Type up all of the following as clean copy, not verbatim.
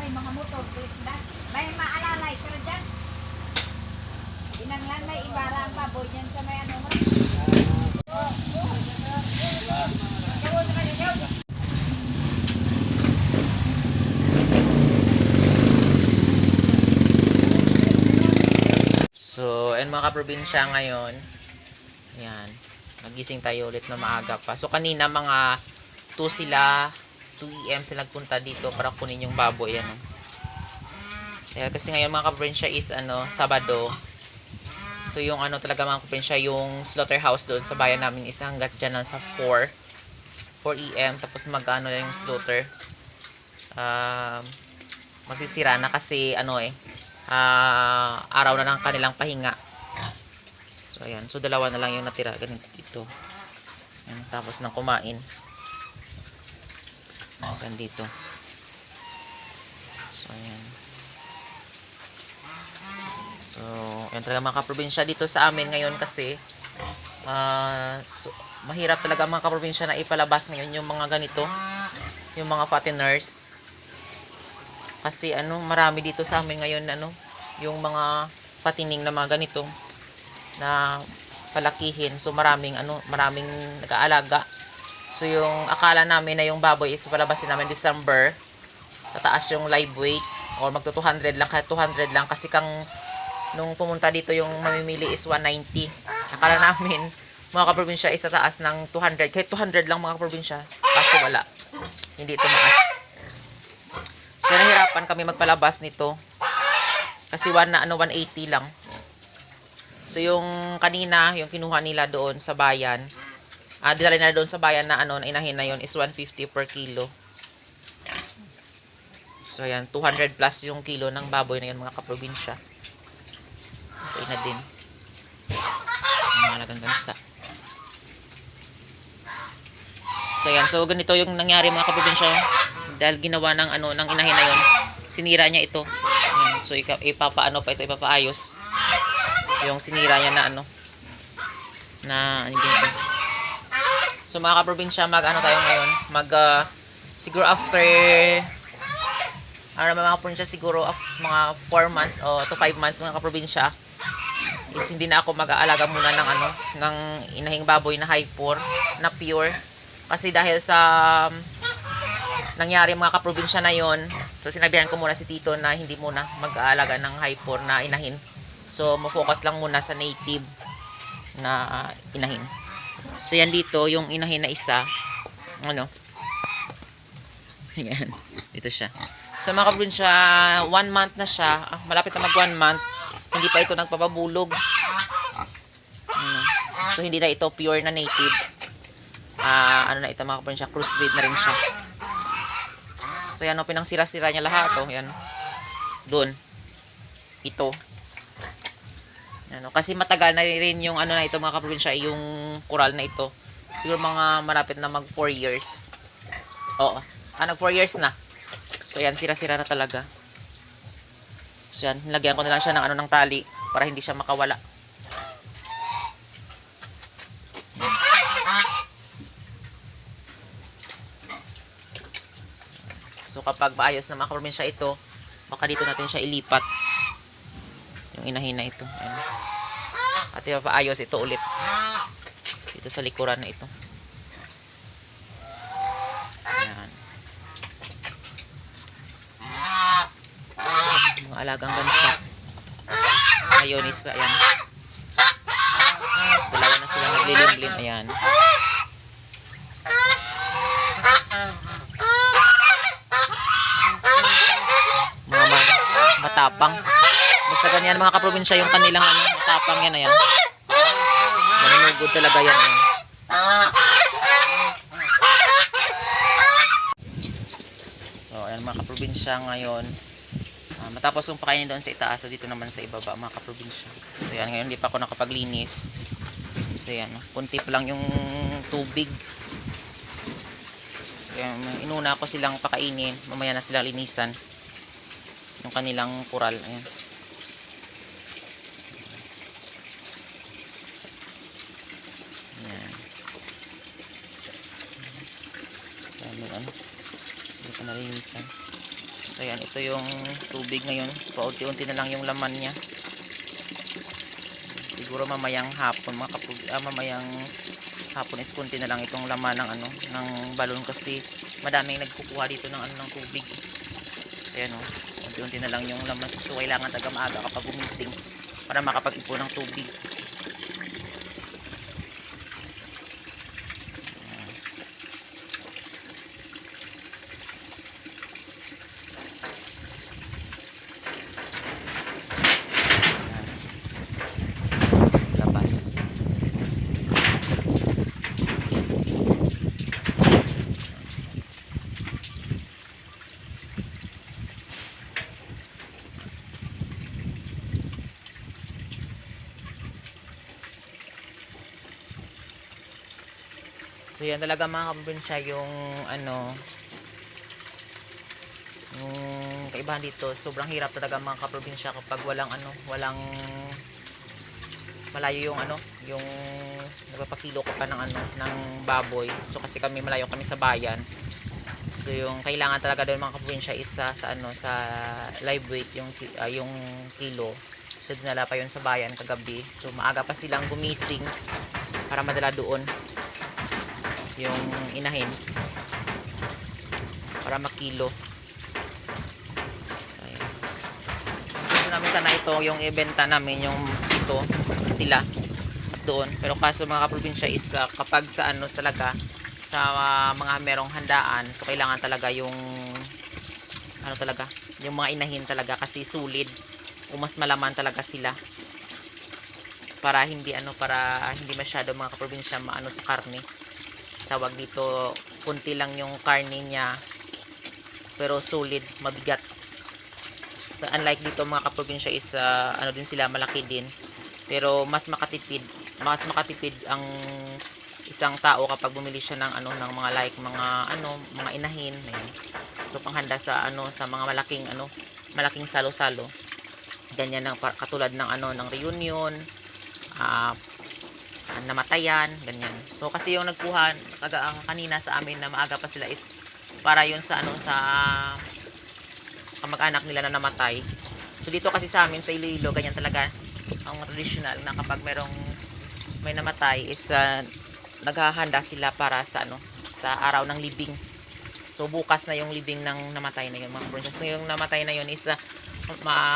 May mga motor, may maalalay ka dyan. Inanglan may ibara ang baboy dyan sa may ano mo. So, and mga kaprobinsya ngayon, yan, nagising tayo ulit na maaga pa. So, kanina mga 2 sila, 2 AM sila nagpunta dito para kunin yung baboy, ano. Kaya kasi ngayon mga kaprobinsya is, Sabado. So, yung talaga mga kaprobinsya, yung slaughterhouse doon sa bayan namin is hanggat dyan lang sa 4 AM. Tapos lang yung slaughter. Magsisira na kasi, araw na ng kanilang pahinga. So ayan, so dalawa na lang yung natira ganito dito. Ayan, tapos nang kumain. So dito. So ayan. So ayan talaga mga kaprobinsya dito sa amin ngayon kasi mahirap talaga mga kaprobinsya na ipalabas ngayon yung mga ganito, yung mga fatteners. Kasi marami dito sa amin ngayon yung mga patining na mga ganito na palakihin. So maraming nag-aalaga. So yung akala namin na yung baboy is palabasin namin December, tataas yung live weight or magto 200 lang, kahit 200 lang kasi nung pumunta dito yung mamimili is 190. Akala namin mga kaprobinsya is tataas ng 200, kahit 200 lang mga kaprobinsya, kaso wala, hindi tumaas. So, nahirapan kami magpalabas nito. Kasi 180 lang. So, yung kanina, yung kinuha nila doon sa bayan, dinala nila doon sa bayan na inahin na yun is 150 per kilo. So, ayan, 200 plus yung kilo ng baboy na yun mga kaprobinsya. Okay na din. Mga alagang gansa. So, ayan. So, ganito yung nangyari mga kaprobinsya. Dahil ginawa ng ng inahin na yun, sinira niya ito. Ayan. So ipapaayos yung sinira niya na So mga kaprobinsya, tayo ngayon, siguro after mga kaprobinsya, siguro mga 4 months o to 5 months mga kaprobinsya is hindi na ako mag-aalaga muna ng inahing baboy na hyper, na pure, kasi dahil sa nangyari mga kaprobinsya na yon. So sinabihan ko muna si Tito na hindi muna mag-aalaga ng hyper na inahin. So ma-focus lang muna sa native na inahin. So yan dito yung inahin na isa. Yan. Dito siya. So mga kaprobinsya, 1 month na siya. Malapit na mag 1 month. Hindi pa ito nagpapabulog. So hindi na ito pure na native. Na ito mga kaprobinsya, crossbreed na rin siya. So yan, pinangsira-sira niya lahat. Yan. Doon. Ito. Yan, kasi matagal na rin yung na ito mga kaprobinsya, yung kural na ito. Siguro mga malapit na mag 4 years. Oo. Nag 4 years na. So yan, sira-sira na talaga. So yan, nilagyan ko na lang siya ng ng tali para hindi siya makawala. So kapag maayos na mga kaprobinsya ito, baka dito natin siya ilipat. Yung inahin na ito. Ayan. At ipapaayos ito ulit. Dito sa likuran na ito. Ayan. Mga alagang gansa. Ngayon is, ayan. Dalawa na sila naglilimlim. Ayan. Matapang. Basta ganyan mga kaprobinsya yung kanilang matapang yan. Ayan. Manunugod talaga yan. Ayan. So ayan mga kaprobinsya ngayon. Matapos kong pakainin doon sa itaas, so dito naman sa ibaba mga kaprobinsya. So yan, ngayon hindi pa ako nakapaglinis. So yan, kunti pa lang yung tubig. So yan, inuna ko silang pakainin, mamaya na silang linisan yung kanilang kural. Ayan. Ayan. Ayan, ano, hindi ko nalinisan. So yan, ito yung tubig ngayon. Paunti-unti na lang yung laman niya. Siguro mamayang hapon, mamayang hapon is kunti na lang itong laman ng ano, ng balon kasi madaming nagkukuha dito ng ano ng tubig. So yan, unti-unti na lang yung laman. So kailangan taga maaga kapag gumising para makapag-ipon ng tubig. Sa labas. So yan talaga mga kaprobinsya yung ano, yung kaibahan dito. Sobrang hirap talaga mga kaprobinsya kapag walang ano, walang malayo yung ano, yung nagpapakilo ka pa ng ano, ng baboy. So kasi kami malayo kami sa bayan. So yung kailangan talaga doon mga kaprobinsya isa sa ano, sa live weight yung kilo. So dinala pa yun sa bayan kagabi. So maaga pa silang gumising para madala doon yung inahin para makilo. So ayan. Gusto namin sana ito yung ibenta namin yung ito sila at doon, pero kaso mga kaprobinsya is kapag sa ano talaga sa mga merong handaan, so kailangan talaga yung ano talaga yung mga inahin talaga kasi sulid o mas malaman talaga sila para hindi ano, para hindi masyado mga kaprobinsya maano sa karne. Tawag dito, kunti lang yung karne niya pero solid, mabigat. So unlike dito mga kaprobinsya is ano din sila, malaki din pero mas makatipid ang isang tao kapag bumili siya ng ano, ng mga like mga ano, mga inahin. Ayan. So panghanda sa ano, sa mga malaking salo-salo. Ganyan ng katulad ng ano, ng reunion, namatayan, ganyan. So kasi yung nagkuha kanina sa amin na maaga pa sila is para yun sa ano, sa kamag-anak nila na namatay. So dito kasi sa amin sa Iloilo, ganyan talaga ang traditional na kapag may namatay is naghahanda sila para sa ano, sa araw ng libing. So bukas na yung libing ng namatay na yun mga kaprobinsya. So yung namatay na yun is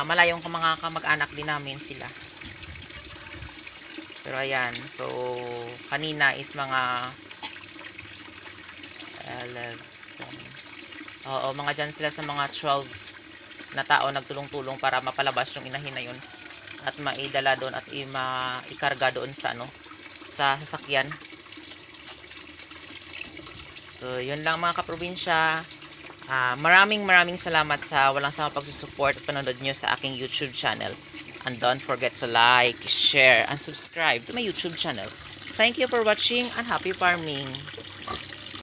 malayong mga kamag-anak din namin sila. Pero ayan, so kanina is mga mga dyan sila sa mga 12 na tao nagtulong-tulong para mapalabas yung inahin na yun at maidala doon at ikarga doon sa ano, sa sasakyan. So yun lang mga kaprobinsya. Maraming salamat sa walang sama pagsusupport at panonood nyo sa aking YouTube channel. And don't forget to like, share, and subscribe to my YouTube channel. Thank you for watching and happy farming!